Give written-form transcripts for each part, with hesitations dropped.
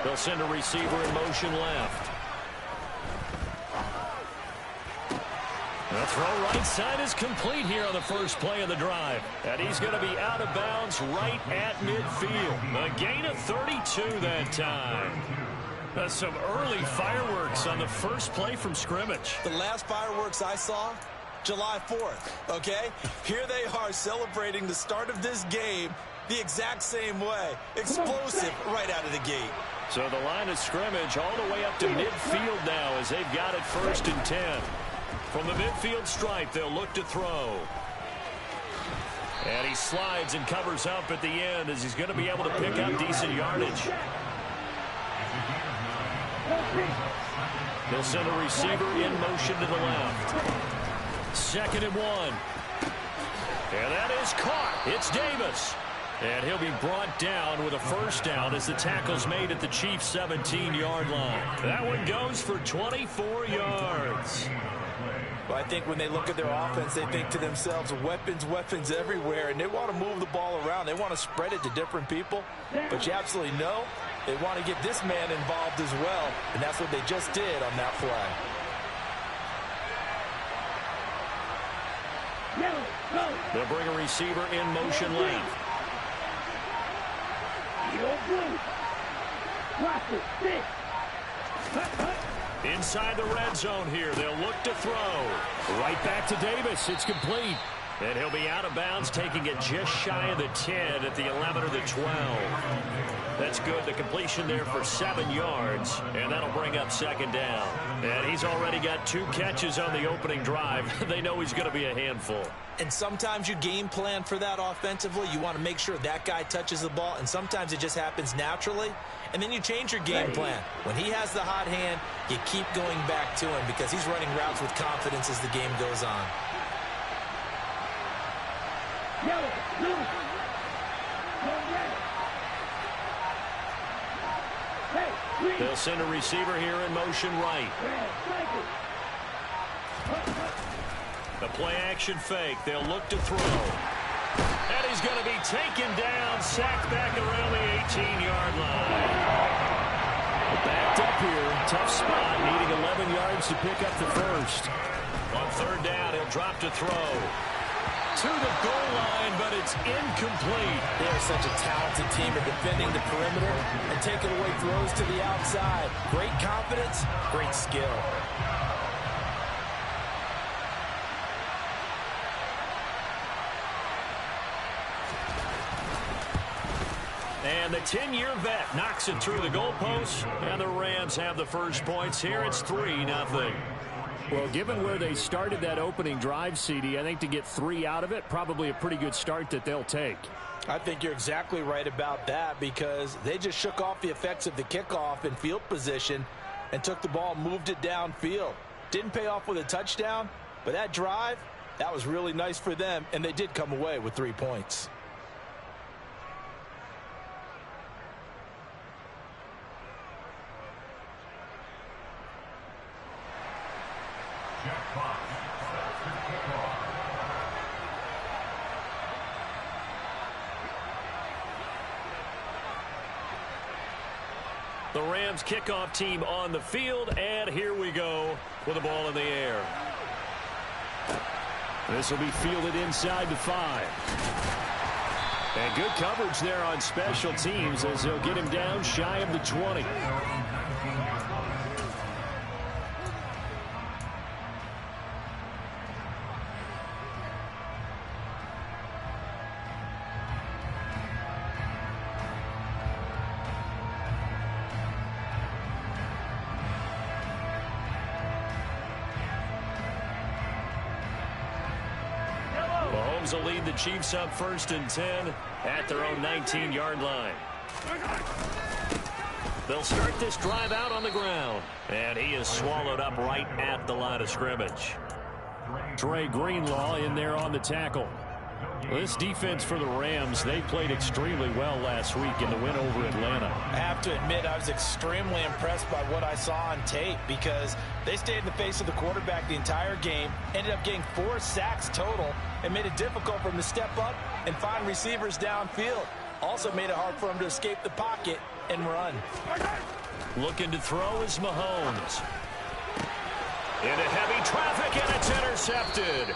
They'll send a receiver in motion left. The throw right side is complete here on the first play of the drive. And he's going to be out of bounds right at midfield. A gain of 32 that time. Some early fireworks on the first play from scrimmage. The last fireworks I saw, July 4th, okay? Here they are celebrating the start of this game the exact same way. Explosive right out of the gate. So the line of scrimmage all the way up to midfield now as they've got it 1st and 10. From the midfield stripe, they'll look to throw. And he slides and covers up at the end as he's going to be able to pick up decent yardage. They'll send a receiver in motion to the left. 2nd and 1. And that is caught. It's Davis. And he'll be brought down with a first down as the tackle's made at the Chiefs' 17-yard line. That one goes for 24 yards. Well, I think when they look at their offense, they think to themselves, weapons, weapons everywhere, and they want to move the ball around. They want to spread it to different people, but you absolutely know they want to get this man involved as well, and that's what they just did on that play. They'll bring a receiver in motion left. Inside the red zone here. They'll look to throw. Right back to Davis. It's complete. And he'll be out of bounds, taking it just shy of the 10 at the 11 or the 12. That's good. The completion there for 7 yards. And that'll bring up 2nd down. And he's already got 2 catches on the opening drive. They know he's going to be a handful. And sometimes you game plan for that offensively. You want to make sure that guy touches the ball. And sometimes it just happens naturally. And then you change your game plan. When he has the hot hand, you keep going back to him because he's running routes with confidence as the game goes on. They'll send a receiver here in motion right. The play action fake. They'll look to throw. And he's going to be taken down, sacked back around the 18-yard line. Backed up here, tough spot, needing 11 yards to pick up the first. On 3rd down, he'll drop to throw. To the goal line, but it's incomplete. They're such a talented team at defending the perimeter and taking away throws to the outside. Great confidence, great skill. And the 10-year vet knocks it through the goalpost, and the Rams have the first points here. It's 3-0. Well, given where they started that opening drive, CD, I think to get 3 out of it, probably a pretty good start that they'll take. I think you're exactly right about that because they just shook off the effects of the kickoff in field position and took the ball, moved it downfield. Didn't pay off with a touchdown, but that drive, that was really nice for them, and they did come away with 3 points. The Rams kickoff team on the field, and here we go with the ball in the air. This will be fielded inside the 5. And good coverage there on special teams as they'll get him down shy of the 20. Will lead the Chiefs up 1st and 10 at their own 19-yard line. They'll start this drive out on the ground, and he is swallowed up right at the line of scrimmage. Trey Greenlaw in there on the tackle. Well, this defense for the Rams, they played extremely well last week in the win over Atlanta. I have to admit, I was extremely impressed by what I saw on tape because they stayed in the face of the quarterback the entire game, ended up getting 4 sacks total, and made it difficult for him to step up and find receivers downfield. Also made it hard for him to escape the pocket and run. Looking to throw is Mahomes. Into heavy traffic, and it's intercepted.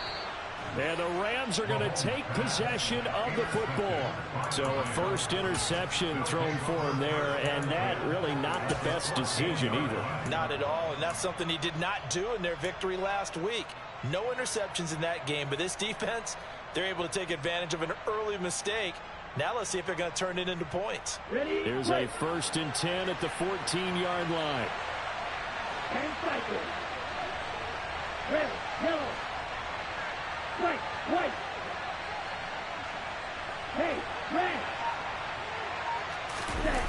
And the Rams are going to take possession of the football. So a first interception thrown for him there, and that really not the best decision either. Not at all, and that's something he did not do in their victory last week. No interceptions in that game, but this defense, they're able to take advantage of an early mistake. Now let's see if they're going to turn it into points. Here's a 1st and 10 at the 14-yard line. And cycle. Red, yellow. White, white. Hey, red. Set.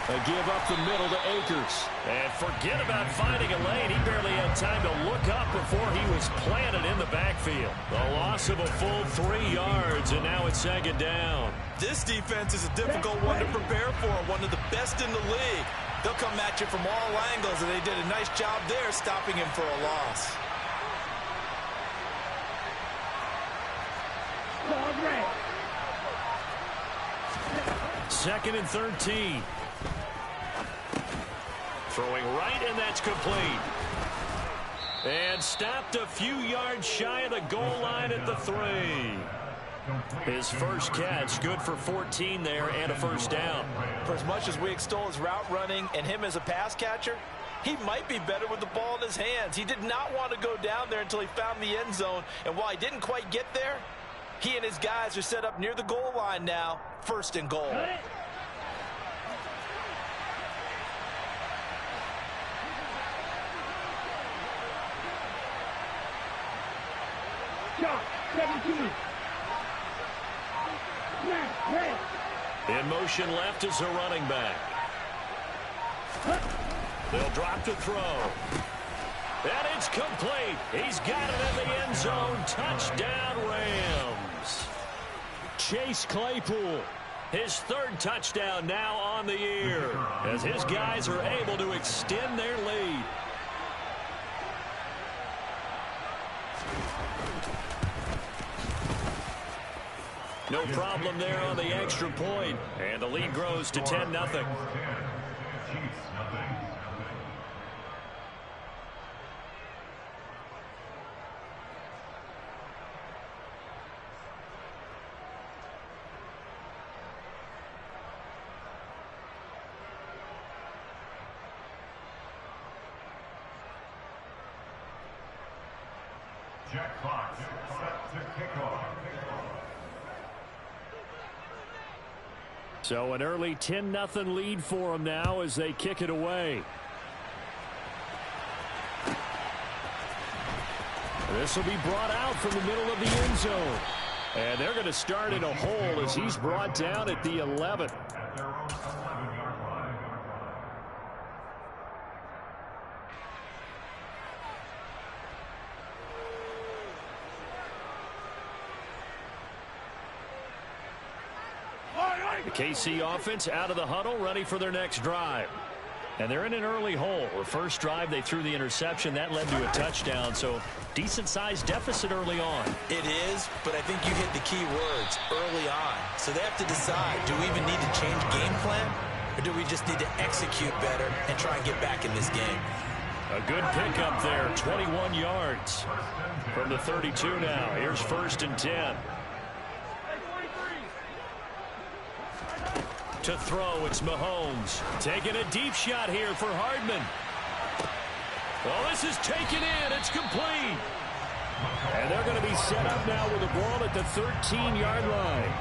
They give up the middle to Akers. And forget about finding a lane. He barely had time to look up before he was planted in the backfield. The loss of a full 3 yards, and now it's 2nd down. This defense is a difficult one to prepare for, one of the best in the league. They'll come at you from all angles, and they did a nice job there stopping him for a loss. Red. 2nd and 13. Throwing right, and that's complete. And stopped a few yards shy of the goal line at the 3. His first catch, good for 14 there, and a 1st down. For as much as we extol his route running and him as a pass catcher, he might be better with the ball in his hands. He did not want to go down there until he found the end zone, and while he didn't quite get there, he and his guys are set up near the goal line now, 1st and goal. Shot, 17. Snap, red. In motion left is a running back. They'll drop to throw. And it's complete. He's got it in the end zone. Touchdown, Rams. Chase Claypool, his 3rd touchdown now on the year, as his guys are able to extend their lead. No problem there on the extra point, and the lead grows to 10-0. Jack Fox set to kick off. So an early 10-0 lead for them now as they kick it away. This will be brought out from the middle of the end zone. And they're going to start in a hole as he's brought down at the 11. At their own 11-yard line. The KC offense out of the huddle, ready for their next drive. And they're in an early hole. The first drive, they threw the interception. That led to a touchdown, so decent-sized deficit early on. It is, but I think you hit the key words, early on. So they have to decide, do we even need to change game plan, or do we just need to execute better and try and get back in this game? A good pickup there, 21 yards from the 32 now. Here's 1st and 10. To throw, it's Mahomes. Taking a deep shot here for Hardman. Well, this is taken in. It's complete. And they're going to be set up now with the ball at the 13-yard line.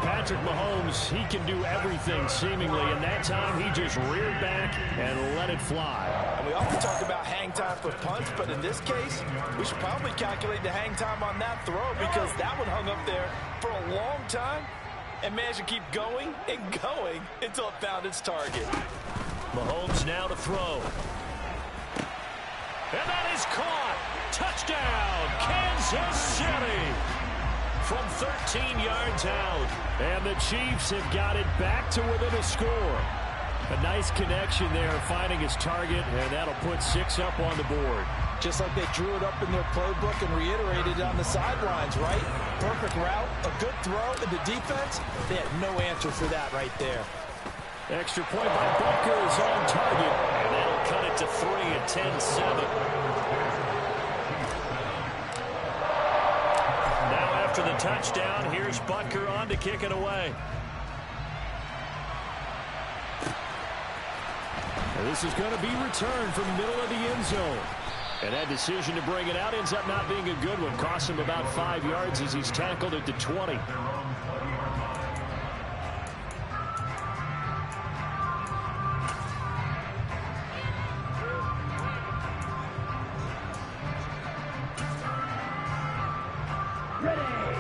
Patrick Mahomes, he can do everything seemingly, and that time he just reared back and let it fly. And we often talk about hang time for punts, but in this case, we should probably calculate the hang time on that throw because that one hung up there for a long time and managed to keep going and going until it found its target. Mahomes now to throw. And that is caught. Touchdown, Kansas City. From 13 yards out. And the Chiefs have got it back to within a score. A nice connection there, finding his target, and that'll put 6 up on the board. Just like they drew it up in their playbook and reiterated it on the sidelines, right? perfect route, a good throw, and the defense, they had no answer for that right there. Extra point by Butker is on target. And that'll cut it to 3 at 10-7. Now after the touchdown, here's Butker on to kick it away. And this is going to be returned from the middle of the end zone. And that decision to bring it out ends up not being a good one. Costs him about 5 yards as he's tackled at the 20.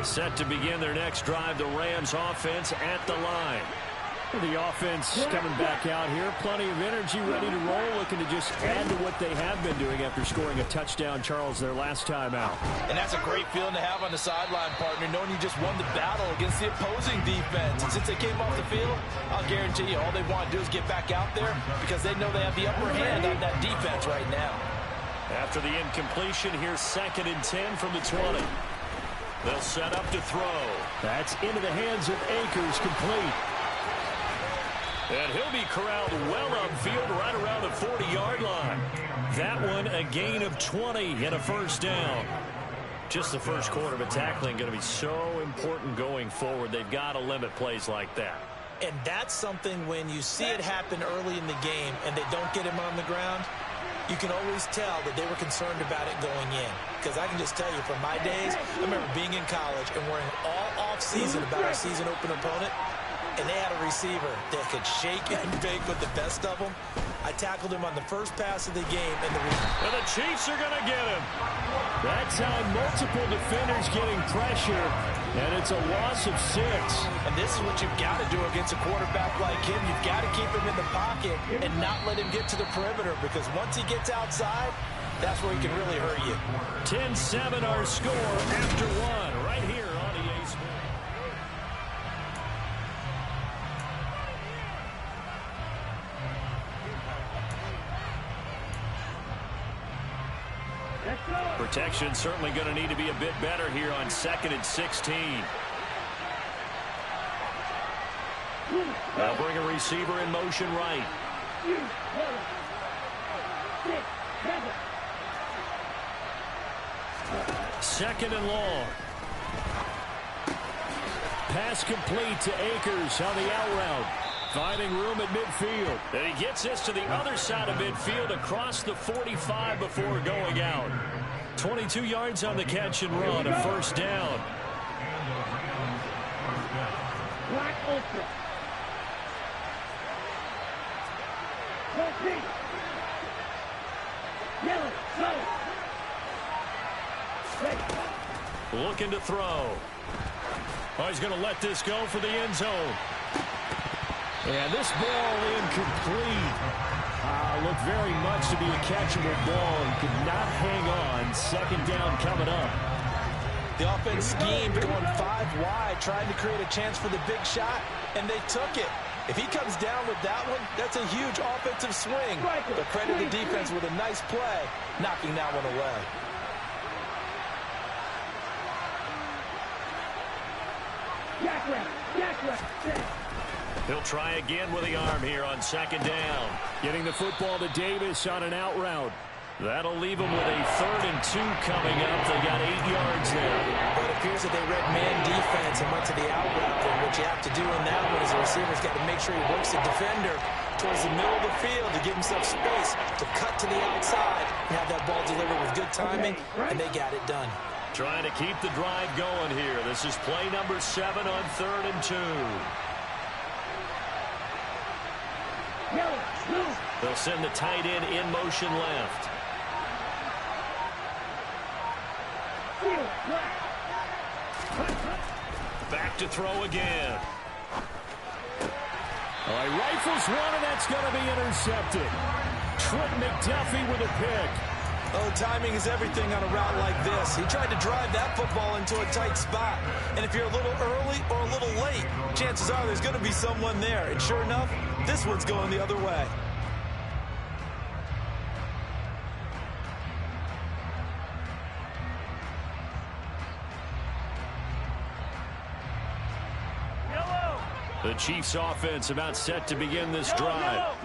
Set to begin their next drive, the Rams offense at the line. The offense coming back out here. Plenty of energy, ready to roll, looking to just add to what they have been doing after scoring a touchdown, Charles, their last time out. And that's a great feeling to have on the sideline, partner, knowing you just won the battle against the opposing defense. And since they came off the field, I'll guarantee you all they want to do is get back out there because they know they have the upper hand on that defense right now. After the incompletion, here's 2nd and 10 from the 20. They'll set up to throw. That's into the hands of Akers, complete. And he'll be corralled well upfield right around the 40-yard line. That one a gain of 20 and a first down. Just the first quarter, but tackling going to be so important going forward. They've got to limit plays like that. And that's something when you see it happen early in the game and they don't get him on the ground, you can always tell that they were concerned about it going in. Because I can just tell you from my days, I remember being in college and worrying all off-season about our season open opponent. And they had a receiver that could shake and bake with the best of them. I tackled him on the first pass of the game. And the Chiefs are going to get him. That time, multiple defenders getting pressure. And it's a loss of 6. And this is what you've got to do against a quarterback like him. You've got to keep him in the pocket and not let him get to the perimeter. Because once he gets outside, that's where he can really hurt you. 10-7 our score after 1 right here on EA Sports. Protection certainly going to need to be a bit better here on 2nd and 16. They'll bring a receiver in motion right. 2nd and long. Pass complete to Akers on the out route. Finding room at midfield. And he gets this to the other side of midfield across the 45 before going out. 22 yards on the catch and run, a first down. Black Ultra. Yellow, go. Looking to throw. Oh, he's going to let this go for the end zone. And this ball incomplete. Looked very much to be a catchable ball and could not hang on. 2nd down coming up. The offense schemed going 5 wide, trying to create a chance for the big shot, and they took it. If he comes down with that one, that's a huge offensive swing. But credit the defense with a nice play, knocking that one away. He'll try again with the arm here on 2nd down. Getting the football to Davis on an out route. That'll leave them with a 3rd and 2 coming up. They got 8 yards there. But it appears that they read man defense and went to the out route. And what you have to do in that one is the receiver's got to make sure he works the defender towards the middle of the field to give himself space to cut to the outside and have that ball delivered with good timing, and they got it done. Trying to keep the drive going here. This is play number 7 on 3rd and 2. They'll send the tight end in motion left. Back to throw again. All right, rifles one, and that's going to be intercepted. Trent McDuffie with a pick. Oh, timing is everything on a route like this. He tried to drive that football into a tight spot. And if you're a little early or a little late, chances are there's going to be someone there. And sure enough, this one's going the other way. The Chiefs offense about set to begin this drive.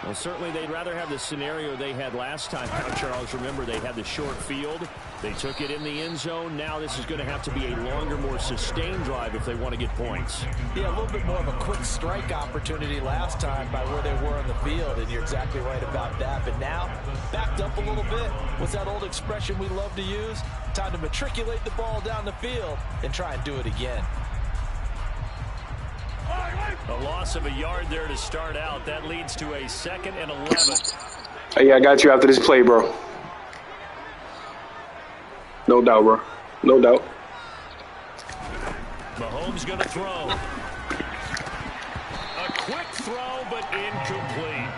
Well, certainly they'd rather have the scenario they had last time out, Charles. Remember, they had the short field. They took it in the end zone. Now this is going to have to be a longer, more sustained drive if they want to get points. Yeah, a little bit more of a quick strike opportunity last time by where they were on the field, and you're exactly right about that. But now, backed up a little bit. What's that old expression we love to use? Time to matriculate the ball down the field and try and do it again. A loss of a yard there to start out. That leads to a 2nd and 11. Hey, I got you after this play, bro. No doubt, bro. No doubt. Mahomes going to throw. A quick throw, but incomplete.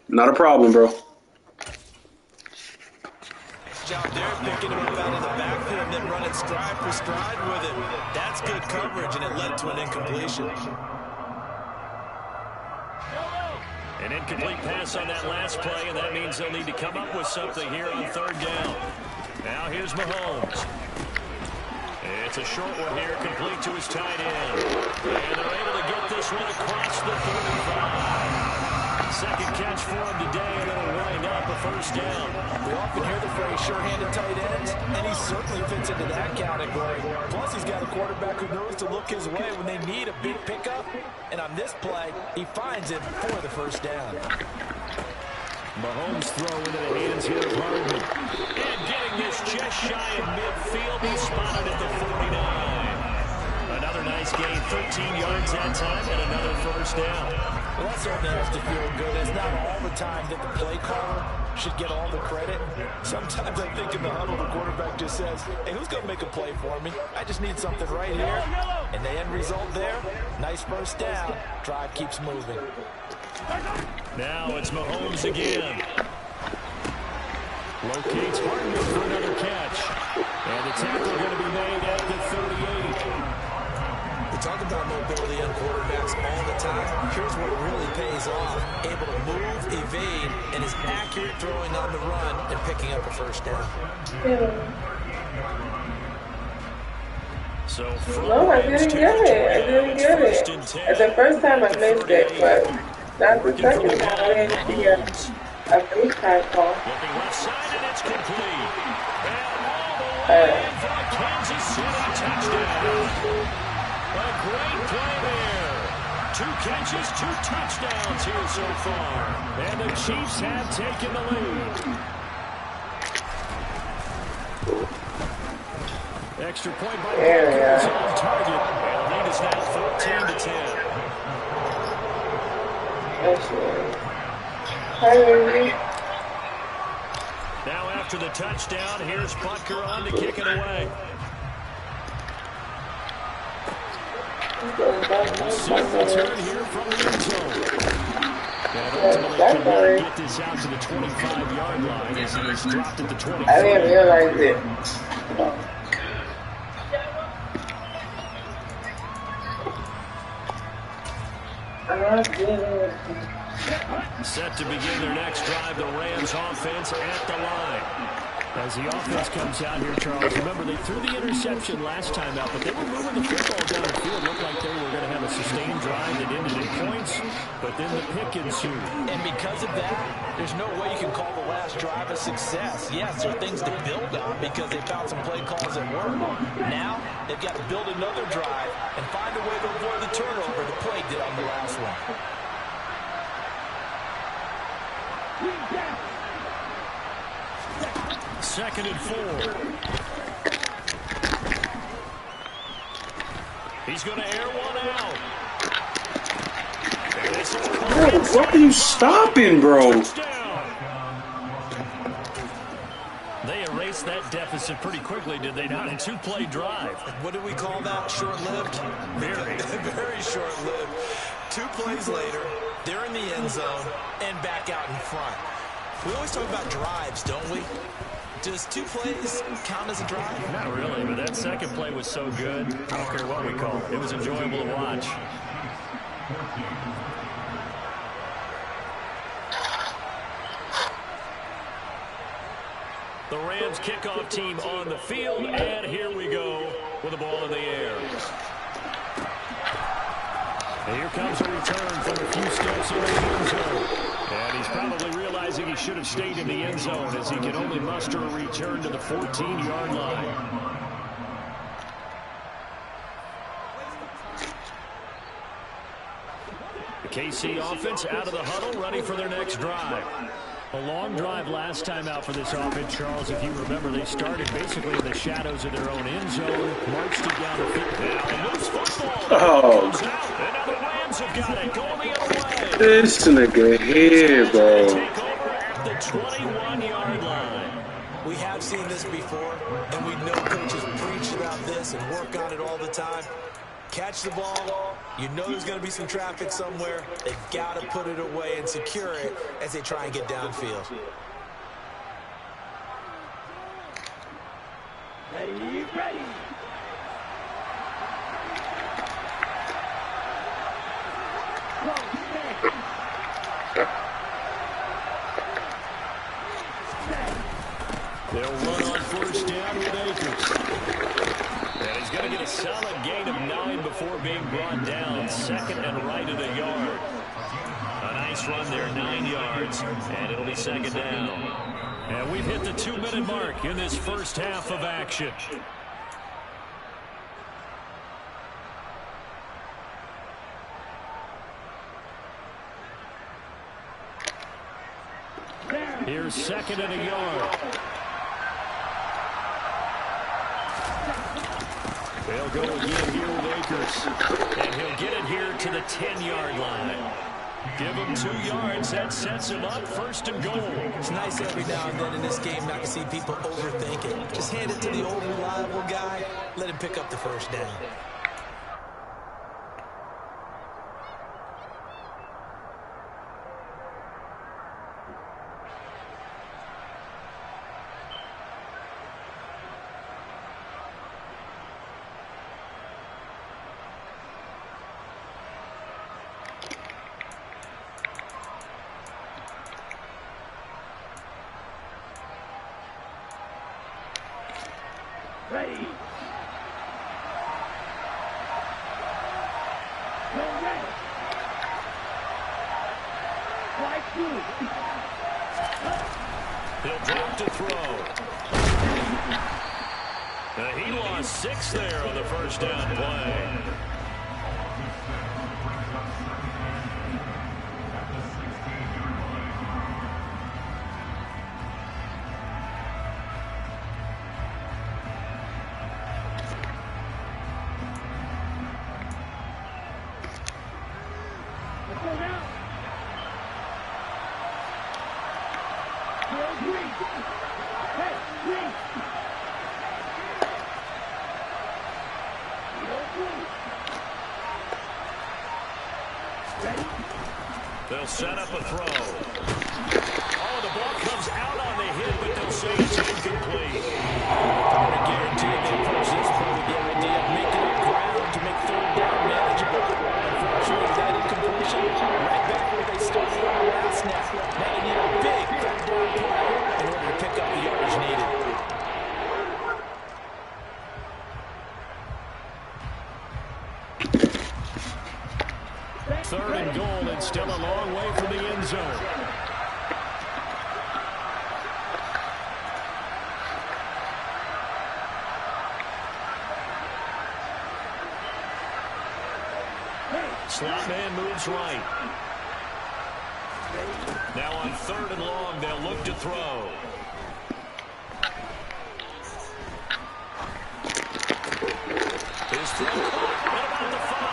Not a problem, bro. Nice job there, picking him up out of the backfield and then running stride for stride with it. That's good coverage, and it led to an incompletion. An incomplete pass on that last play, and that means they'll need to come up with something here on 3rd down. Now here's Mahomes. It's a short one here, complete to his tight end. And they're able to get this one across the 35. 2nd catch for him today, and it'll wind up a 1st down. We often hear the phrase sure-handed tight ends, and he certainly fits into that category. Plus, he's got a quarterback who knows to look his way when they need a big pickup. And on this play, he finds it for the 1st down. Mahomes throw into the hands here of Hardman. And getting this just shy of midfield, he's spotted at the 49. Another nice gain, 13 yards that time, and another 1st down. Well, that certainly has to feel good. It's not all the time that the play caller should get all the credit. Sometimes I think in the huddle, the quarterback just says, hey, who's going to make a play for me? I just need something right here. And the end result there, nice 1st down. Drive keeps moving. Now it's Mahomes again. Locates Hardman for another catch. And the tackle going to be made at the 38. We talk about mobility on quarterbacks all the time. Here's what really pays off. Able to move, evade, and is accurate throwing on the run and picking up a 1st down. So No, I didn't get it. I didn't get it. It's the first time I missed it, but that's the 2nd time I didn't see a FaceTime call. Looking left side, and it's complete. And all the way for a Kansas City touchdown. A great play there. 2 catches, 2 touchdowns here so far. And the Chiefs have taken the lead. Extra point by Butker is on target. And the lead is now 14-10. Now after the touchdown, here's Butker on to kick it away. Set return here from the end zone. And ultimately could not get this out to the 25-yard line as he was dropped at the 23. I didn't realize it. Set to begin their next drive, the Rams offense at the line. As the offense comes out here, Charles, remember they threw the interception last time out, but they were moving the football downfield. Looked like they were going to have a sustained drive that ended in points, but then the pick ensued. And because of that, there's no way you can call the last drive a success. Yes, there are things to build on because they found some play calls that work. Now, they've got to build another drive and find a way to avoid the turnover the play did on the last one. Second and 4. He's going to air one out. What the fuck are you stopping, bro? They erased that deficit pretty quickly, did they not? A 2-play drive. What do we call that? Short-lived? Very. Very short-lived. 2 plays later, they're in the end zone and back out in front. We always talk about drives, don't we? Does 2 plays count as a drive? Not really, but that second play was so good. I don't care what we call it. It was enjoyable to watch. The Rams kickoff team on the field, and here we go with the ball in the air. And here comes a return from a few steps in the end zone. And he's probably realizing he should have stayed in the end zone as he can only muster a return to the 14-yard line. The KC offense out of the huddle, ready for their next drive. A long drive last time out for this offense, Charles. If you remember, they started basically in the shadows of their own end zone, marched it down the field. Now loose football. Oh. And now the Rams have got it, going the other way. This nigga here, bro. Take over at the 21-yard line. We have seen this before, and we know coaches preach about this and work on it all the time. Catch the ball. You know there's going to be some traffic somewhere. They've got to put it away and secure it as they try and get downfield. Ready, ready. They'll run on first down with Akers. And he's going to get a solid gain of 9 before being brought down. Second and right at a yard. A nice run there, 9 yards. And it'll be second down. And we've hit the 2-minute mark in this first half of action. Here's second and a yard. They'll go again here with Akers. And he'll get it here to the 10-yard line. Give him 2 yards. That sets him up first and goal. It's nice every now and then in this game not to see people overthink it. Just hand it to the old reliable guy. Let him pick up the first down. Ready. Go ready. Strike 2. He'll drop to throw. He lost 6 there on the first down play. They'll set up a throw. Oh, the ball comes out on the hit, but they'll say it's incomplete. I guarantee they approach this play with the idea of making up ground to make third down manageable. Unfortunately, that incompletion, right back where they started on the last snap. Now they need a big third down play in order to pick up the yardage needed. Third and goal, and still a long way from the end zone. Slot man moves right. Now on third and long, they'll look to throw. His throw caught at about the 5.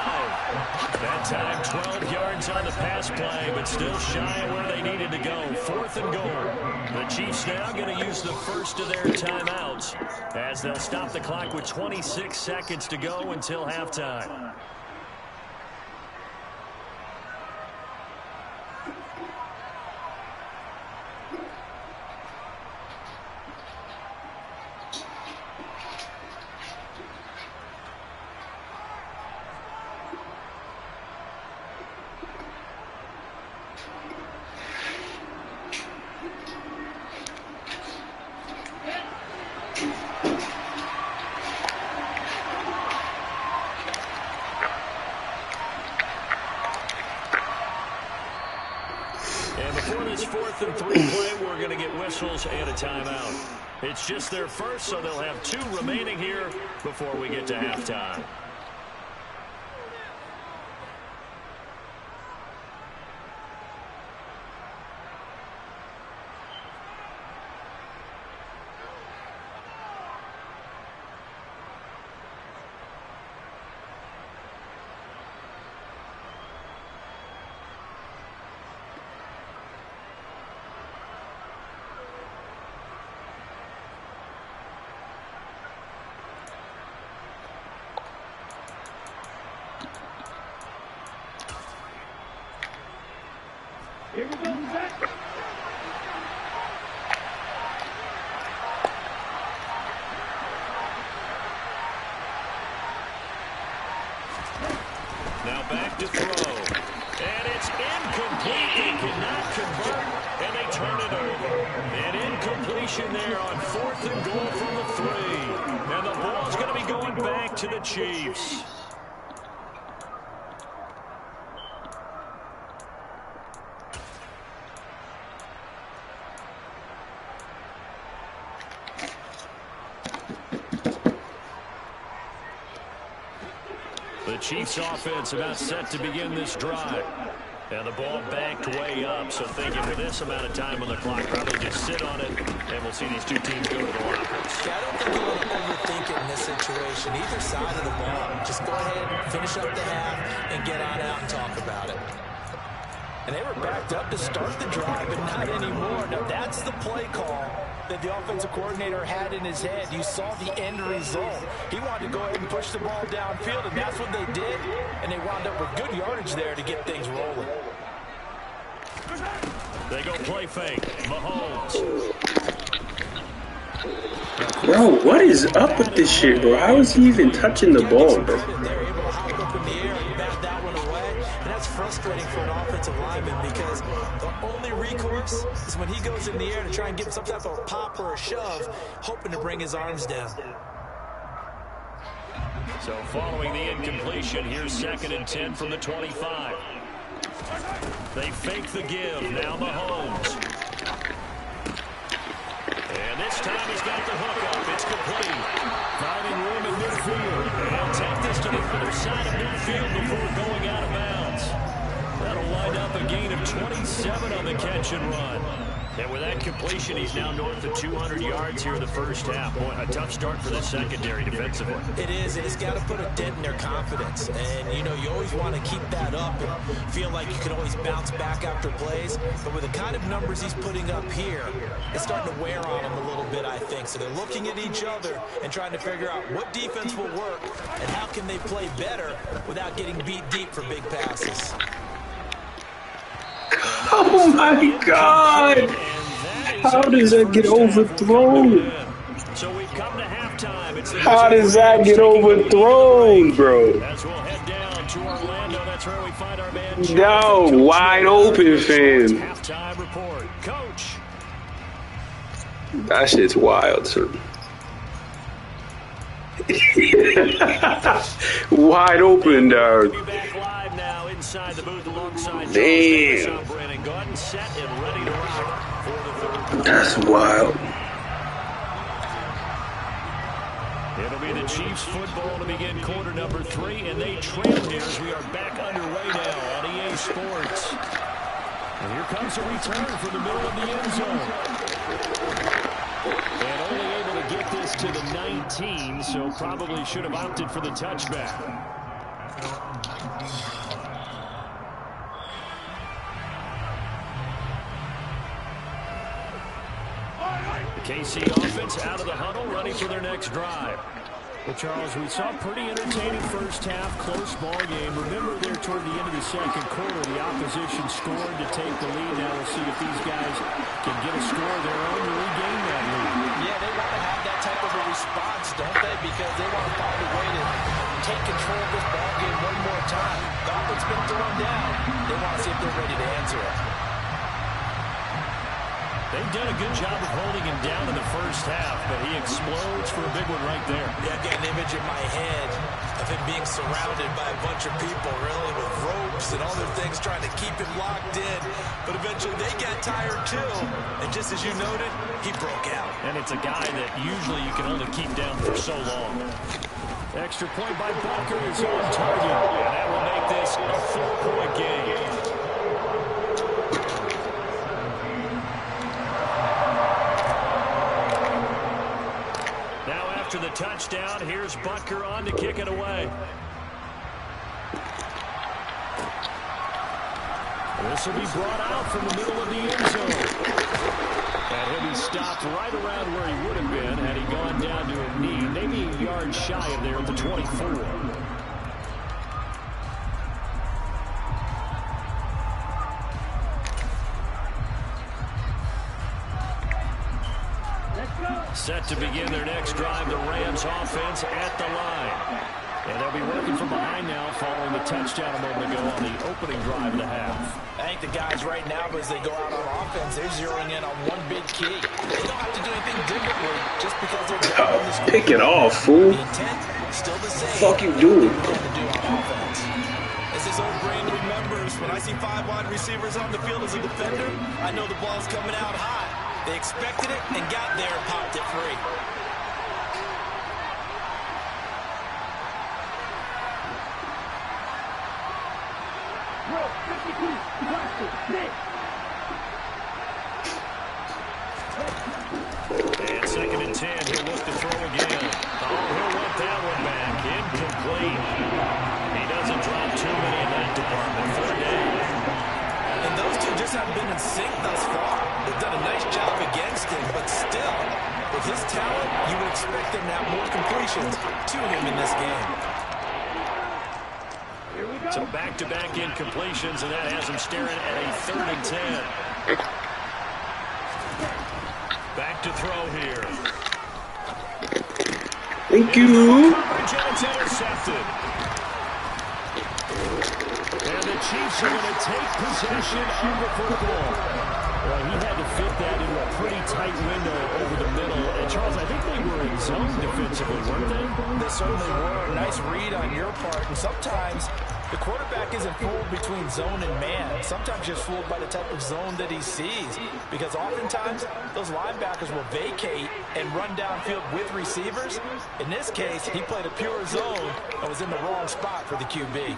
That time 12 yards on the pass play, but still shy of where they needed to go. 4th and goal. The Chiefs now going to use the first of their timeouts as they'll stop the clock with 26 seconds to go until halftime. And before this 4th and 3 play, we're going to get whistles and a timeout. It's just their first, so they'll have 2 remaining here before we get to halftime. Here we go, back. Now back to throw. And it's incomplete. They cannot convert, and they turn it over. An incompletion there on 4th and goal from the 3. And the ball's going to be going back to the Chiefs. The Chiefs offense about set to begin this drive. And the ball backed way up, so thinking with this amount of time on the clock, probably just sit on it, and we'll see these two teams go to the lockers. Yeah, I don't think you want to overthink it in this situation. Either side of the ball, just go ahead, finish up the half, and get on out and talk about it. And they were backed up to start the drive, but not anymore. Now, that's the play call that the offensive coordinator had in his head. You saw the end result. He wanted to go ahead and push the ball downfield, and that's what they did. And they wound up with good yardage there to get things rolling. They go play fake. Mahomes. Bro, what is up with this shit, bro? How is he even touching the ball, bro? They're able to hop up in the air and bat that one away. And that's frustrating for an offensive lineman because the only recourse is when he goes in the air to try and get some type of pop or a shove, hoping to bring his arms down. So following the incompletion, here's 2nd and 10 from the 25. They fake the give. Now Mahomes. And this time he's got the hook up. It's complete. Finding room in midfield. They'll take this to the other side of midfield before going out of bounds. That'll wind up a gain of 27 on the catch and run. And with that completion, he's now north of 200 yards here in the first half. Boy, a tough start for the secondary defensively. It is, and it's got to put a dent in their confidence. And, you know, you always want to keep that up and feel like you can always bounce back after plays. But with the kind of numbers he's putting up here, it's starting to wear on them a little bit, I think. So they're looking at each other and trying to figure out what defense will work and how can they play better without getting beat deep for big passes. Oh my God! How does that get overthrown? So we've come to halftime. How does that get overthrown, bro? As we'll head down to Orlando, that's where we find our man. No, wide open, fam. Halftime report, Coach. That shit's wild, sir. Wide open, dog. We'll be back live now inside the booth alongside damn. Brandon Gordon, set and ready to rock for the third. That's wild. It'll be the Chiefs football to begin quarter number 3, and they trail here as we are back underway now on EA Sports. And here comes a return from the middle of the end zone. And only able to get this to the 19, so probably should have opted for the touchback. The KC offense out of the huddle, ready for their next drive. Well, Charles, we saw a pretty entertaining first half, close ball game. Remember there toward the end of the second quarter, the opposition scored to take the lead. Now we'll see if these guys can get a score of their own to regain that lead. Yeah, they want to have that type of a response, don't they? Because they want to find a way to take control of this ball game one more time. Gauntlet's been thrown down. They want to see if they're ready to answer it. They've done a good job of holding him down in the first half, but he explodes for a big one right there. Yeah, I've got an image in my head of him being surrounded by a bunch of people, really, with ropes and other things trying to keep him locked in. But eventually they got tired, too. And just as you noted, he broke out. And it's a guy that usually you can only keep down for so long. Extra point by Butker is on target. And that will make this a 4-point game. To the touchdown, here's Butker on to kick it away. This will be brought out from the middle of the end zone. And he'll be stopped right around where he would have been had he gone down to a knee, maybe a yard shy of there at the 24. Set to begin their next drive, the Rams offense at the line. And they'll be working from behind now following the touchdown a moment ago on the opening drive of the half. I think the guys right now, as they go out on offense, they're zeroing in on one big key. They don't have to do anything differently just because they're down on the score. Pick it off, fool. The intent, still the same. What the fuck you doing? As his old brain remembers, when I see 5 wide receivers on the field as a defender, I know the ball's coming out high. They expected it and got there and popped it free. And 2nd and 10, he'll look to throw again. Oh, he'll want that one back. Incomplete. He doesn't drop too many in that department. 3rd down. And those two just haven't been in sync thus far. They've done a nice job against him, but still, with his talent, you would expect them to have more completions to him in this game. So back-to-back incompletions, and that has him staring at a 3rd and 10. Back to throw here. Thank you. And it's intercepted. And the Chiefs are going to take possession of the football. Well, he had to fit that into a pretty tight window over the middle. And, Charles, I think they were in zone defensively, weren't they? They certainly were. Nice read on your part. And sometimes the quarterback isn't fooled between zone and man. Sometimes just fooled by the type of zone that he sees. Because oftentimes, those linebackers will vacate and run downfield with receivers. In this case, he played a pure zone and was in the wrong spot for the QB.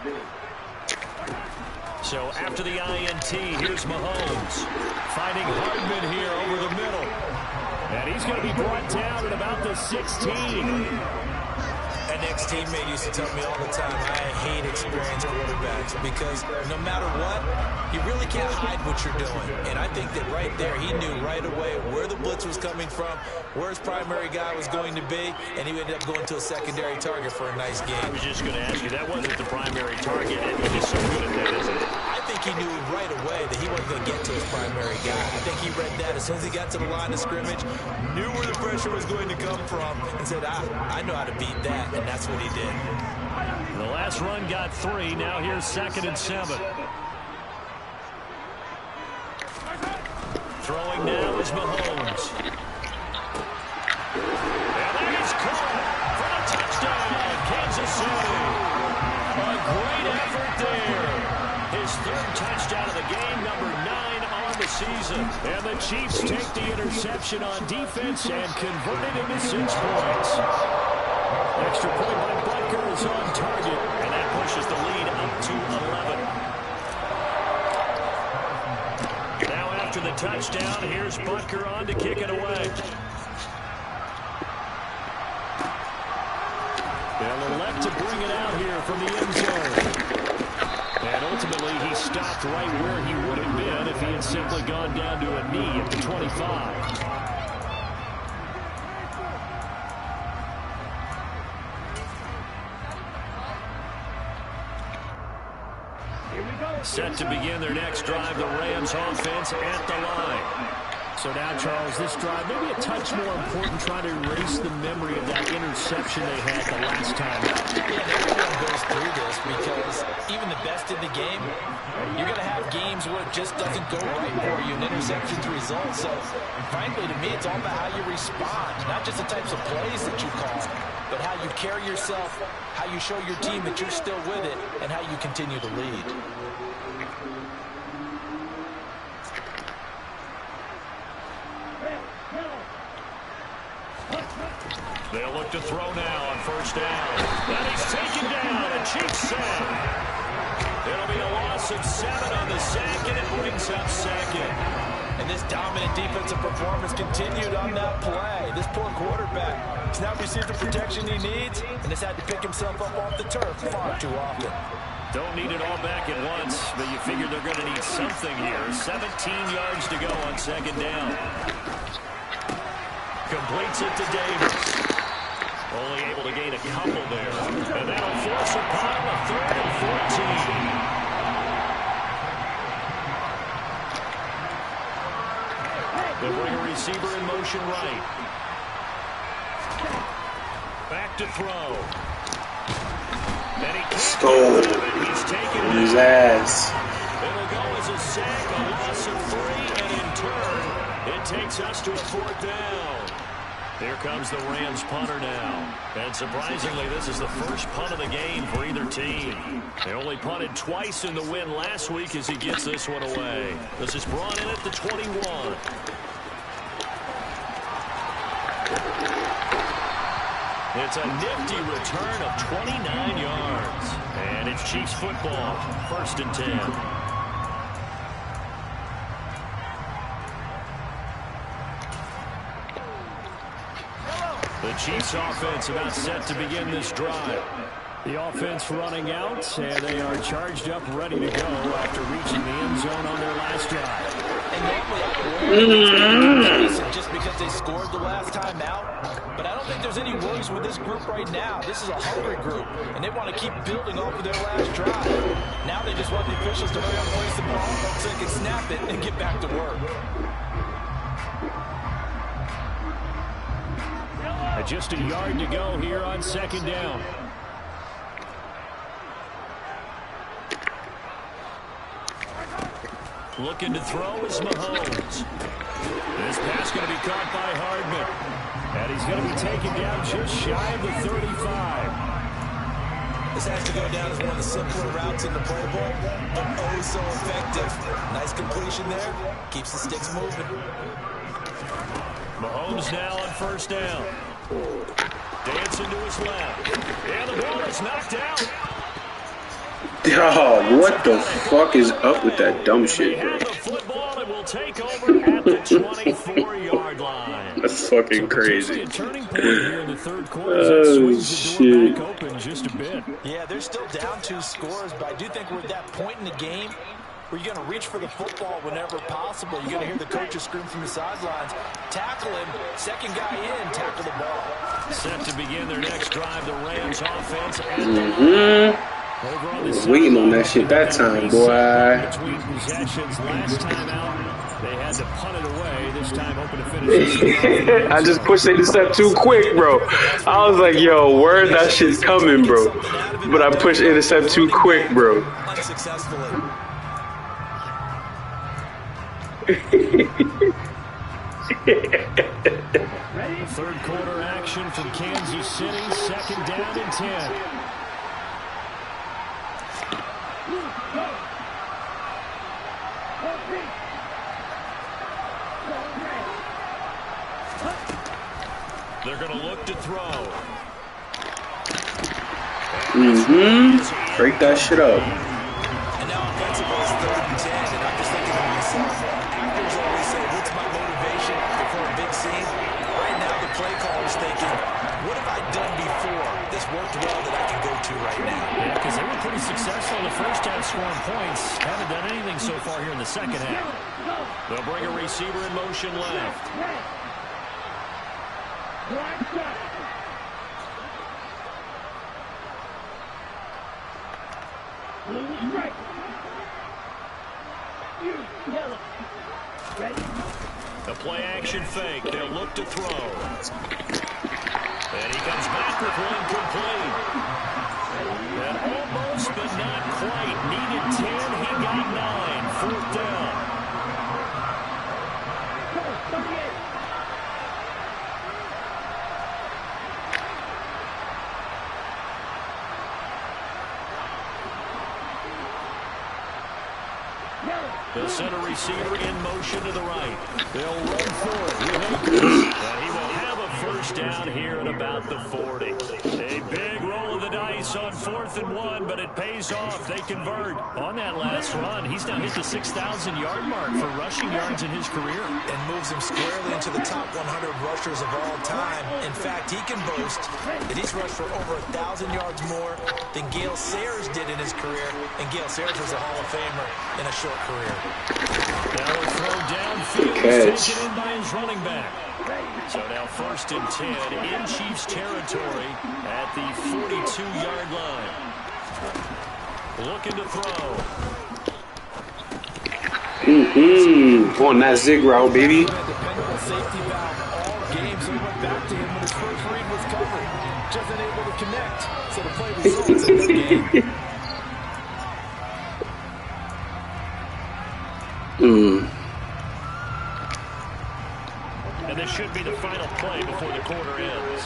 So after the INT, here's Mahomes. Finding Hardman here over the middle. And he's going to be brought down at about the 16. An ex-teammate used to tell me all the time, I hate experienced quarterbacks because no matter what, you really can't hide what you're doing. And I think that right there, he knew right away where the blitz was coming from, where his primary guy was going to be, and he ended up going to a secondary target for a nice game. I was just going to ask you, that wasn't the primary target, and he's so good at that, isn't it? I think he knew right away that he wasn't going to get to his primary guy. I think he read that as soon as he got to the line of scrimmage, knew where the pressure was going to come from, and said, I know how to beat that, and that's what he did. The last run got 3. Now here's 2nd and 7. Throwing now is Mahomes. And that is caught for a touchdown, Kansas City. A great effort there. His 3rd touchdown of the game, number 9 on the season. And the Chiefs take the interception on defense and convert it into 6 points. Extra point by Butker is on target. And that pushes the lead up to 11. Now after the touchdown, here's Butker on to kick it away. They'll elect to bring it out here from the end zone. And ultimately, he stopped right where he would have been if he had simply gone down to a knee at the 25. Set to begin their next drive, the Rams offense at the line. So now, Charles, this drive maybe a touch more important, trying to erase the memory of that interception they had the last time out. Yeah, everyone goes through this because even the best in the game, you're going to have games where it just doesn't go right for you, and interceptions result. So, frankly, to me, it's all about how you respond, not just the types of plays that you call, but how you carry yourself, how you show your team that you're still with it, and how you continue to lead. They'll look to throw now on 1st down. And he's taken down, a cheap sack. It'll be a loss of 7 on the sack, and it brings up 2nd. And this dominant defensive performance continued on that play. This poor quarterback has not received the protection he needs and has had to pick himself up off the turf far too often. Don't need it all back at once, but you figure they're going to need something here. 17 yards to go on 2nd down. Completes it to Davis. Only able to gain a couple there. And that'll force a pile of 3rd and 14. They'll bring a receiver in motion right. Back to throw. And he can't get it. He's taken his ass. It'll go as a sack, a loss of 3, and in turn, it takes us to a 4th down. Here comes the Rams punter now. And surprisingly, this is the first punt of the game for either team. They only punted twice in the win last week as he gets this one away. This is brought in at the 21. It's a nifty return of 29 yards. And it's Chiefs football, 1st and 10. The Chiefs offense about set to begin this drive. The offense running out, and they are charged up, ready to go after reaching the end zone on their last drive. And normally, just because they scored the last time out, but I don't think there's any worries with this group right now. This is a hungry group, and they want to keep building off of their last drive. Now they just want the officials to hurry up and place the ball so they can snap it and get back to work. Just a yard to go here on 2nd down. Looking to throw is Mahomes. This pass going to be caught by Hardman. And he's going to be taken down just shy of the 35. This has to go down as one of the simpler routes in the Pro Bowl, but oh so effective. Nice completion there. Keeps the sticks moving. Mahomes now on 1st down. Dancing to his left. And the ball is knocked out. Oh, what the fuck is up with that dumb shit, bro? The football and will take over at the 24-yard line. That's fucking crazy. A turning point here in the third quarter. That swings the door back open just a bit. Yeah, they're still down 2 scores, but I do think we're at that point in the game where you're going to reach for the football whenever possible. You're going to hear the coaches scream from the sidelines. Tackle him. Second guy in. Tackle the ball. Set to begin their next drive, the Rams offense. Was waiting on that shit that time, boy. Between possessions last time out, they had to punt it away. This time hoping to finish. I just pushed the intercept too quick, bro. I was like, yo, word that shit's coming, bro. But I pushed intercept too quick, bro. Unsuccessfully. Third quarter action from Kansas City. Second down and 10. They're going to look to throw. Break that shit up. And now offensively it's 3rd and 10, and I'm just thinking to myself, actors always say, what's my motivation before a big scene? Right now the play caller's thinking, what have I done before? This worked well that I can go to right now. Yeah, because they were pretty successful in the first half scoring points. Haven't done anything so far here in the second half. They'll bring a receiver in motion left. The play action fake. They'll look to throw. And he comes back with one complete. And almost, but not quite. Needed 10. He got 9. 4th down. They'll send a receiver in motion to the right. They'll run for it. And he will have a first down here at about the 40. A big roll of the dice on 4th and 1, but it pays off. They convert. On that last run, he's now hit the 6,000-yard mark for rushing yards in his career. And moves him squarely into the top 100 rushers of all time. In fact, he can boast that he's rushed for over 1,000 yards more than Gale Sayers did in his career. And Gale Sayers was a Hall of Famer in a short career. Now a throw downfield is taken in by his running back. So now 1st and 10 in Chiefs territory at the 42-yard line. Looking to throw. On that zig route, baby. Dependable safety valve all game, so he went back to him when his first read was covered. Just unable to connect, so the play results in the game. And this should be the final play before the quarter ends.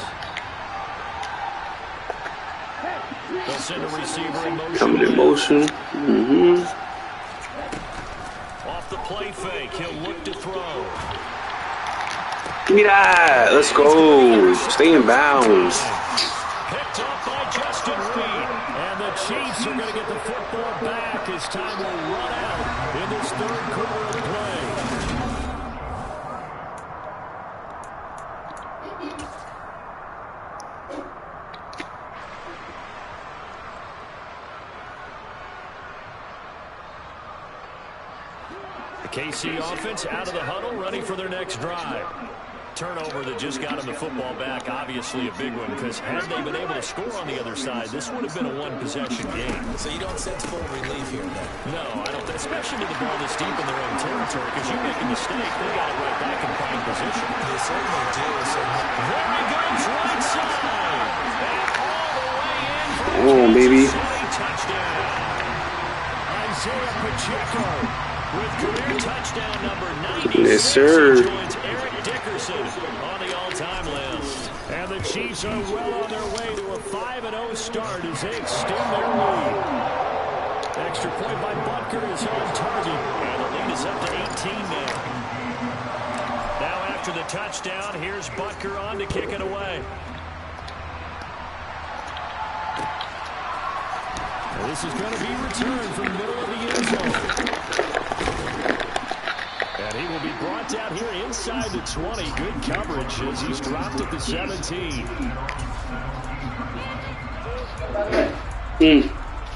They'll send a receiver in motion. Coming in motion. Off the play fake, he'll look to throw. Give me that. Let's go. Stay in bounds. Picked up by Justin Reed. And the Chiefs are going to get the football back as time will run out in this 3rd quarter of play. The KC offense out of the huddle, ready for their next drive. Turnover that just got them the football back, obviously a big one, because had they been able to score on the other side, this would have been a one-possession game. So you don't sense full relief here, then? No, I don't, especially with the ball this deep in their own territory, because you make a mistake, they got it right back in prime position. They certainly do. So there he goes, right side, and all the way in for Come on, baby. touchdown. Isaiah Pacheco with career touchdown number 96. Yes, sir. On the all-time list. And the Chiefs are well on their way to a 5-0 start as they extend their lead. Extra point by Butker is on target. And the lead is up to 18 now. Now after the touchdown, here's Butker on to kick it away. This is going to be returned from the middle of the end zone. And he will be brought down here inside the 20. Good coverage as he's dropped at the 17.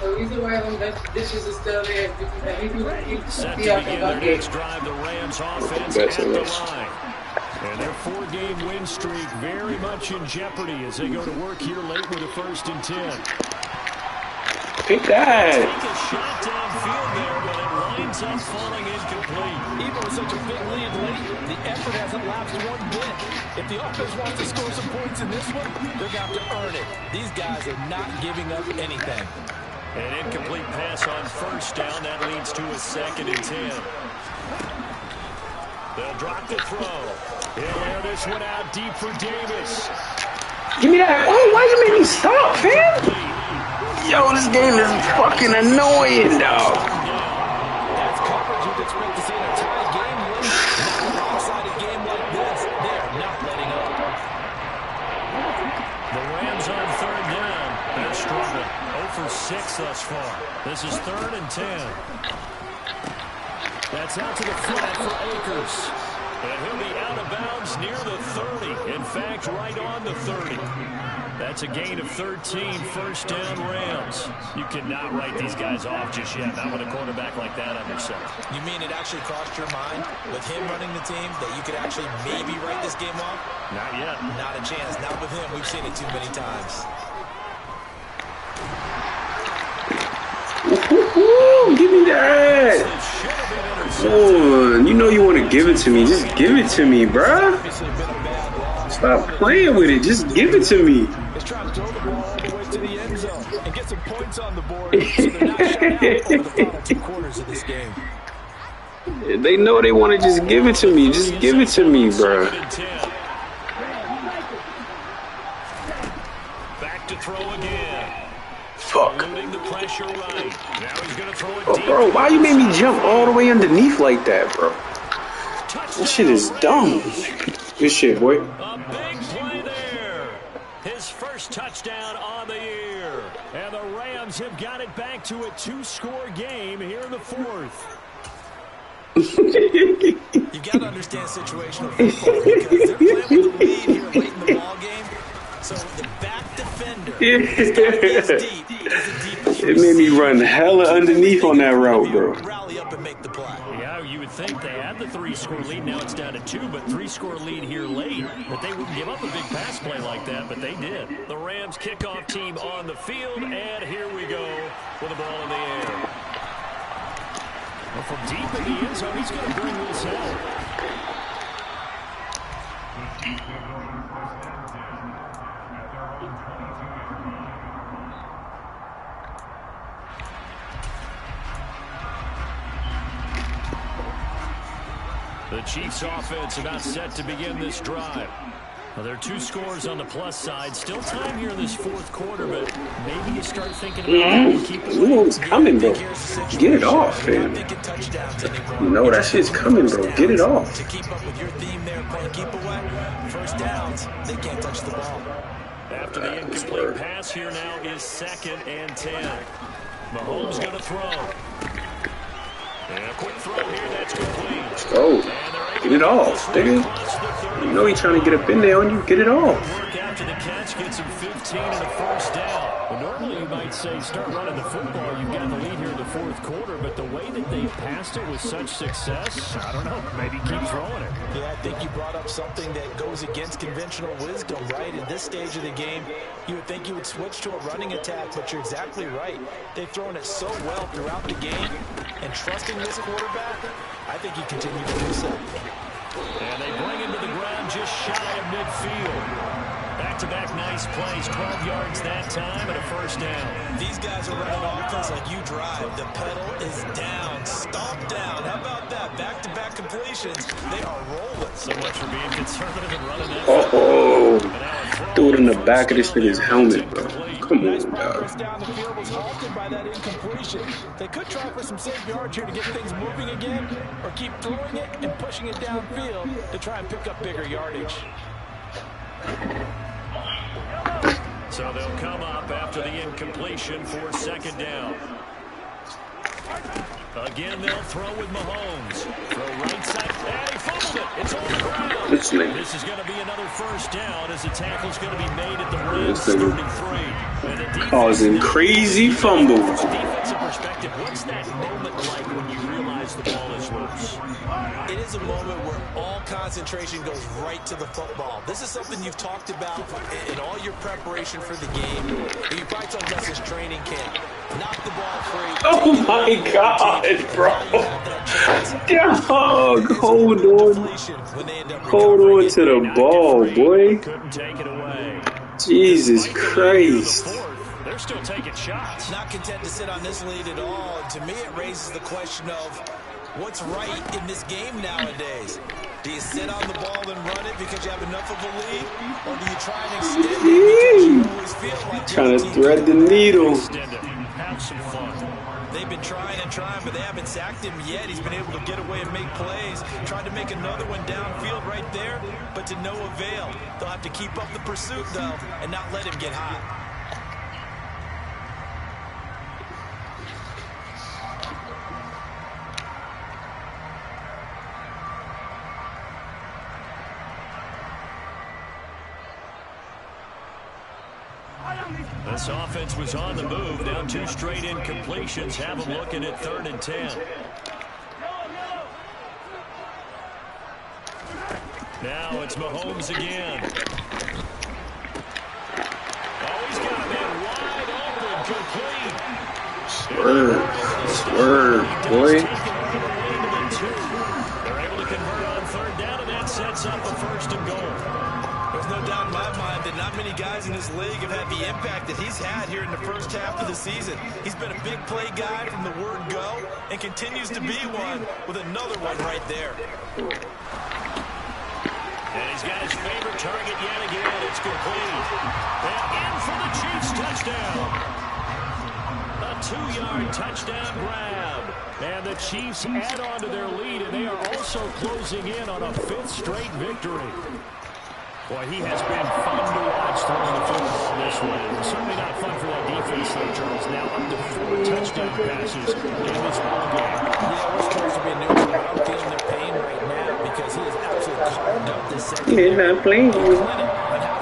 The reason why them dishes are still there is because set to begin their next drive, the Rams offense at the line. And their 4-game win streak very much in jeopardy as they go to work here late with a 1st and 10. Pick that. Take a shot downfield there, but it winds up falling incomplete. Even with such a big lead late, the effort hasn't lapsed one bit. If the offense wants to score some points in this one, they're going to have to earn it. These guys are not giving up anything. An incomplete pass on 1st down. That leads to a 2nd and 10. They'll drop the throw. He'll air this one out deep for Davis. Give me that. Oh, why you make me stop, man? Yo, this game is fucking annoying, dog. That's coverage you'd expect to see in a tie game late. Not a lopsided game like this. They're not letting up. The Rams on 3rd down. They're struggling. 0 for 6 thus far. This is 3rd and 10. That's out to the flat for Akers. And he'll be out of bounds near the 30. In fact, right on the 30. That's a gain of 13, 1st down Rams. You cannot write these guys off just yet, not with a quarterback like that under center. You mean it actually crossed your mind with him running the team that you could actually maybe write this game off? Not yet. Not a chance. Not with him. We've seen it too many times. Ooh, give me that. Oh, you know you want to give it to me. Just give it to me, bruh. Stop playing with it. Just give it to me. Let's try to throw the ball all the way to the end zone and get some points on the board so they're not shut out over the final 2 quarters of this game. They know they want to just give it to me. Just give it to me, bruh. Back to throw again. Fuck. Eluding the pressure right. Now he's going to throw it Oh, deep. bro, why you made me jump all the way underneath like that, bro? That shit is dumb. Good shit, boy. A big play there. His first touchdown on the year. And the Rams have got it back to a 2-score game here in the 4th. You've got to understand situational football because they're playing with the lead here late in the ball game. So the back defender has got to be as deep as the deepest It made me run hella underneath on that route, bro. Rally up and make the play. Yeah, you would think they had the 3-score lead. Now it's down to 2, but 3-score lead here late. But they wouldn't give up a big pass play like that, but they did. The Rams kickoff team on the field, and here we go with the ball in the air. Well, from deep in the end zone, he's going to bring this out. The Chiefs offense about set to begin this drive. Well, there are 2 scores on the plus side. Still time here in this 4th quarter, but maybe you start thinking about keeping You know it's coming, bro. Get it off, man. You know that shit's coming, bro. Get it off. To keep up with your theme there, playing keep away. 1st downs, they can't touch the ball. After the incomplete pass, here now is 2nd and 10. Mahomes going to throw. And a quick throw here, that's complete. Let's go. Get it off, nigga. You know he's trying to get up in there on you. Get it off. Work after the catch, gets him 15 and a 1st down. Well, normally you might say start running the football. You've got the lead here in the 4th quarter, but the way that they passed it with such success, I don't know, maybe keep throwing it. Yeah, I think you brought up something that goes against conventional wisdom, right? At this stage of the game, you would think you would switch to a running attack, but you're exactly right. They've thrown it so well throughout the game, and trusting this quarterback, I think you continue to do so. And they bring him to the ground just shy of midfield. Back-to-back nice plays, 12 yards that time and a 1st down. These guys are running offense like you drive. The pedal is down, stomp down. How about that? Back-to-back completions. They are rolling. So much for being conservative and running that. Oh, threw it in the back of this nigga's helmet, bro. Come on, dog. Down the field was halted by that incompletion. They could try for some safe yards here to get things moving again, or keep throwing it and pushing it downfield to try and pick up bigger yardage. So they'll come up after the incompletion for second down. Again, they'll throw with Mahomes. Throw right side. And he fumbled it. It's on the ground. This is going to be another first down as the tackle's going to be made at the Rams 33. Causing crazy fumbles. Defensive perspective, what's that moment like when you realize the ball is loose? It is a moment where all concentration goes right to the football. This is something you've talked about in all your preparation for the game. You probably told us this training camp. Knock the ball free. Oh my God, bro. Dog, hold on. Hold on to the ball, boy. Couldn't take it away. Jesus Christ. They're still taking shots. Not content to sit on this lead at all. And to me, it raises the question of what's right in this game nowadays. Do you sit on the ball and run it because you have enough of a lead? Or do you try and extend it because you always feel like trying to thread the needle? Have some fun. They've been trying and trying, but they haven't sacked him yet. He's been able to get away and make plays. Tried to make another one downfield right there, but to no avail. They'll have to keep up the pursuit, though, and not let him get hot. This offense was on the move. Now 2 straight incompletions. Have them looking at 3rd and 10. Now it's Mahomes again. Oh, he's got a man wide open, complete. Swerve, boy. They're able to convert on 3rd down, and that sets up a 1st and goal. There's no doubt in my mind that not many guys in this league have had the impact that he's had here in the first half of the season. He's been a big play guy from the word go and continues to be one with another one right there. And he's got his favorite target yet again. It's complete. And in for the Chiefs touchdown. A 2-yard touchdown grab. And the Chiefs add on to their lead, and they are also closing in on a 5th straight victory. Boy, he has been fun to watch throwing the football this way. Certainly not fun for that defense, though, Charles. Now up to 4 touchdown passes in this ball game. Yeah, we're supposed to be neutral, but I'm feeling their pain right now because he has absolutely carved up this second. He's not playing. On how to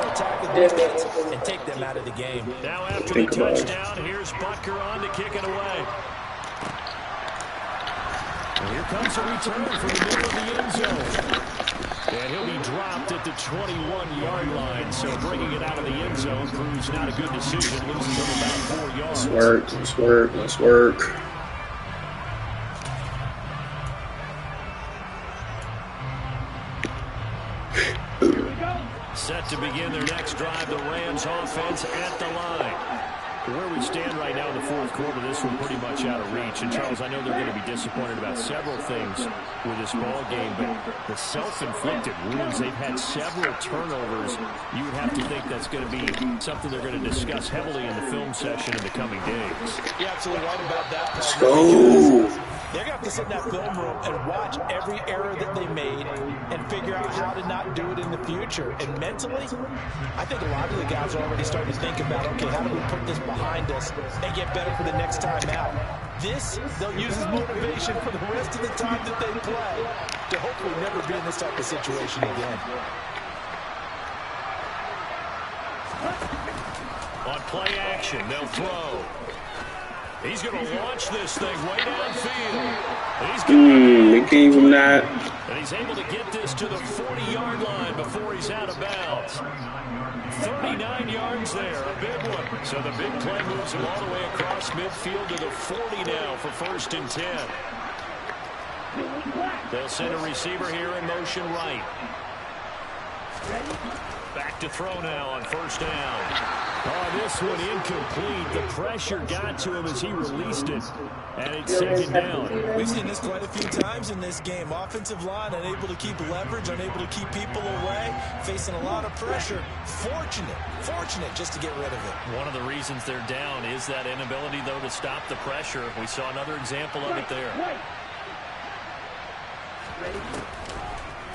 attack the defense and take them out of the game. Now after the touchdown, here's Butker on to kick it away. And here comes a return from the middle of the end zone. And he'll be dropped at the 21-yard line. So bringing it out of the end zone proves not a good decision. Loses him about 4 yards. Let's work. Set to begin their next drive, the Rams offense at the line. Where we stand right now in the 4th quarter, this one pretty much out of reach. And, Charles, I know they're going to be disappointed about several things with this ball game, but the self-inflicted wounds, they've had several turnovers. You would have to think that's going to be something they're going to discuss heavily in the film session in the coming days. You're absolutely right about that. Let's go. They're going to have to sit in that film room and watch every error that they made and figure out how to not do it in the future. And mentally, I think a lot of the guys are already starting to think about, okay, how do we put this behind us and get better for the next time out? This, they'll use as motivation for the rest of the time that they play to hopefully never be in this type of situation again. On play action, they'll throw. He's going to launch this thing way downfield. They can't even not. And he's able to get this to the 40-yard line before he's out of bounds. 39 yards there, a big one. So the big play moves him all the way across midfield to the 40 now for 1st and 10. They'll send a receiver here in motion right. Back to throw now on 1st down. Oh, this one incomplete. The pressure got to him as he released it. And it's 2nd down. We've seen this quite a few times in this game. Offensive line unable to keep leverage, unable to keep people away, facing a lot of pressure. Fortunate just to get rid of it. One of the reasons they're down is that inability, though, to stop the pressure. We saw another example of it there.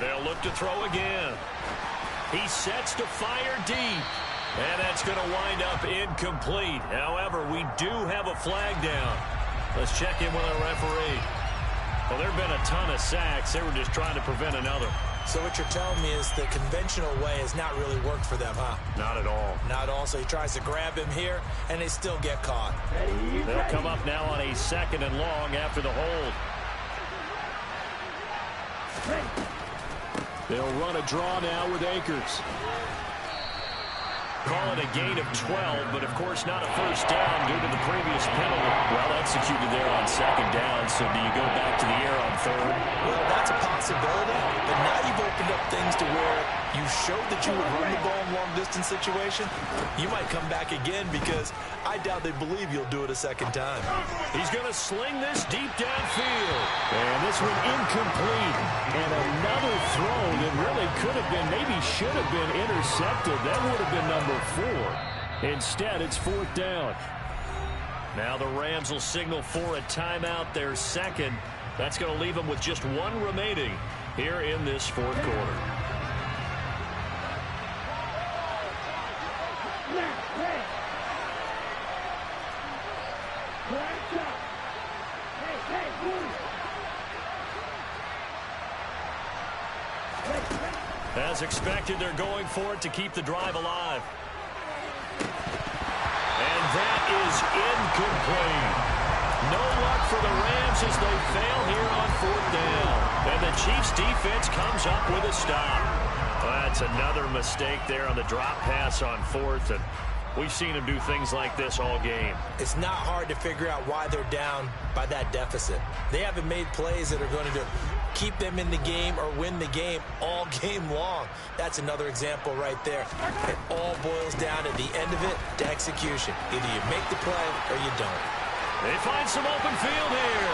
They'll look to throw again. He sets to fire deep. And that's going to wind up incomplete. However, we do have a flag down. Let's check in with our referee. Well, there have been a ton of sacks. They were just trying to prevent another. So what you're telling me is the conventional way has not really worked for them, huh? Not at all. Not at all. So he tries to grab him here, and they still get caught. They'll come up now on a 2nd and long after the hold. They'll run a draw now with Akers. Call it a gain of 12, but of course not a first down due to the previous penalty. Well executed there on 2nd down, so do you go back to the air on 3rd? Well, that's a possibility, but now you've opened up things to where you showed that you would run the ball in long-distance situation. You might come back again because I doubt they believe you'll do it a 2nd time. He's going to sling this deep downfield. And this one incomplete. And another throw that really could have been, maybe should have been intercepted. That would have been number 4. Instead, it's 4th down. Now the Rams will signal for a timeout, their 2nd. That's going to leave them with just 1 remaining here in this 4th quarter. As expected, they're going for it to keep the drive alive. And that is incomplete. No luck for the Rams as they fail here on 4th down. And the Chiefs defense comes up with a stop. Well, that's another mistake there on the drop pass on 4th. And we've seen them do things like this all game. It's not hard to figure out why they're down by that deficit. They haven't made plays that are going to keep them in the game or win the game all game long. That's another example right there. It all boils down at the end of it to execution. Either you make the play or you don't. They find some open field here.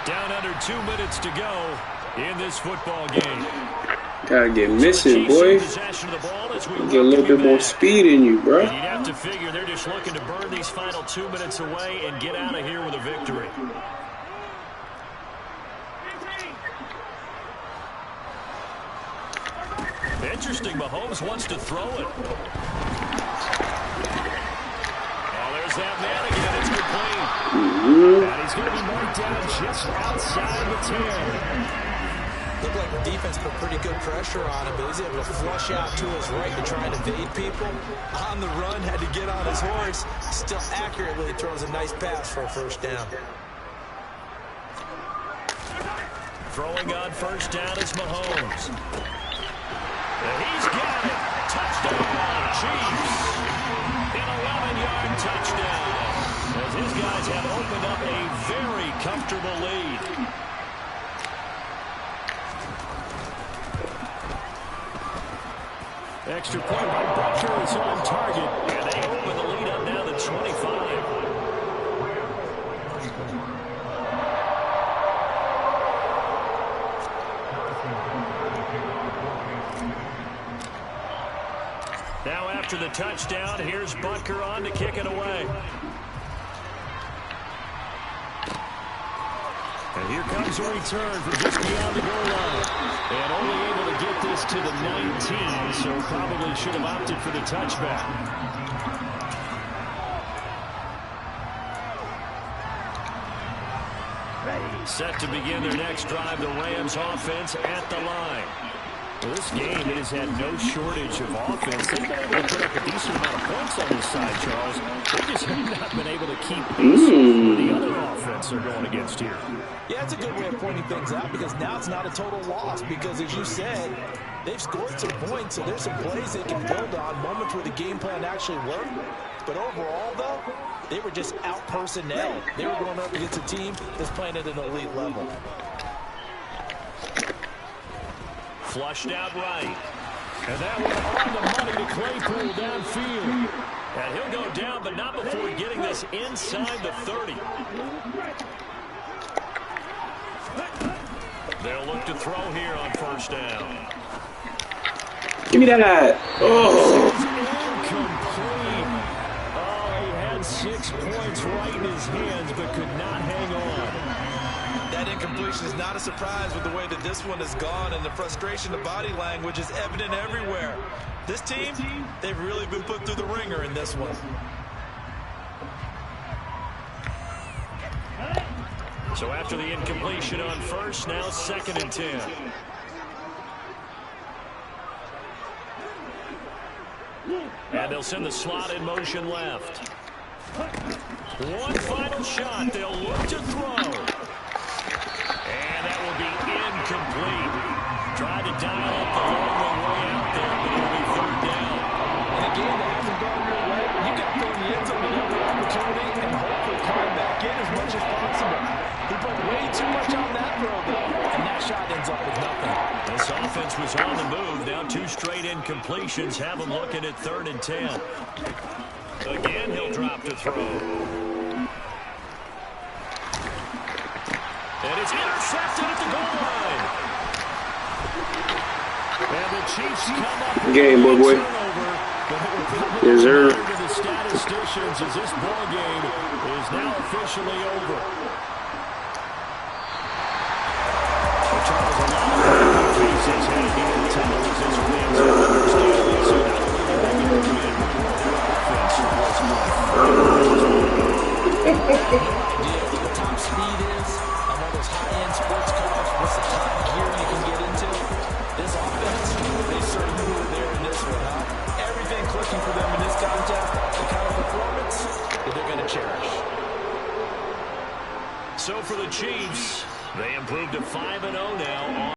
Down under 2 minutes to go in this football game. Gotta get missing, boy. Get a little bit more speed in you, bro. You'd have to figure they're just looking to burn these final 2 minutes away and get out of here with a victory. Interesting, Mahomes wants to throw it. Oh, there's that man again. It's complete. And he's going to be marked down just outside the 10. Looked like the defense put pretty good pressure on him, but he's able to flush out to his right to try and evade people. On the run, had to get on his horse. Still accurately throws a nice pass for a 1st down. Throwing on 1st down is Mahomes. And he's got it. Touchdown, Chiefs. An 11-yard touchdown. As his guys have opened up a very comfortable lead. Extra point by Butcher is on target. And they open the lead up now to 25. Now after the touchdown, here's Butker on to kick it away. And here comes a return from just beyond the goal line. And only able to get this to the 19, so probably should have opted for the touchback. Set to begin their next drive, the Rams offense at the line. Well, this game has had no shortage of offense. They've been able to put up a decent amount of points on this side, Charles. They just have not been able to keep pace with the other offense they're going against here. Yeah, it's a good way of pointing things out because now it's not a total loss because, as you said, they've scored some points, so there's some plays they can build on, moments where the game plan actually worked. But overall, though, they were just out-personnel. They were going up against a team that's playing at an elite level. Flushed out right. And that one on the money to Claypool downfield. And he'll go down, but not before getting this inside the 30. They'll look to throw here on 1st down. Give me that. Oh. Incomplete. Oh, he had 6 points right in his hands, but could not hang on. That incompletion is not a surprise with the way that this one has gone, and the frustration, the body language is evident everywhere. This team, they've really been put through the ringer in this one. So after the incompletion on first, now 2nd and 10. And they'll send the slot in motion left. One final shot. They'll look to throw. And that will be incomplete. Tried to dial up the long way out there, but it'll be 3rd down. In a game that hasn't gone your way, you got to throw in the end zone with every opportunity and hopefully climb back in as much as possible. He put way too much on that throw, though, and that shot ends up with nothing. This offense was on the move. Now 2 straight incompletions have them looking at 3rd and 10. Again, he'll drop to throw. And it's intercepted at the goal line. And the Chiefs come up with Game, boy, boy. Yes, sir. The statisticians as this ball game is now officially over. Charles, a lot of cases had needed towels as wins. The top speed is on all those high-end sports cars. What's the top gear you can get into? This offense, they certainly were there in this one, huh? Everything clicking for them in this contest, the kind of performance that they're going to cherish. So for the Chiefs, they improved to 5-0 now.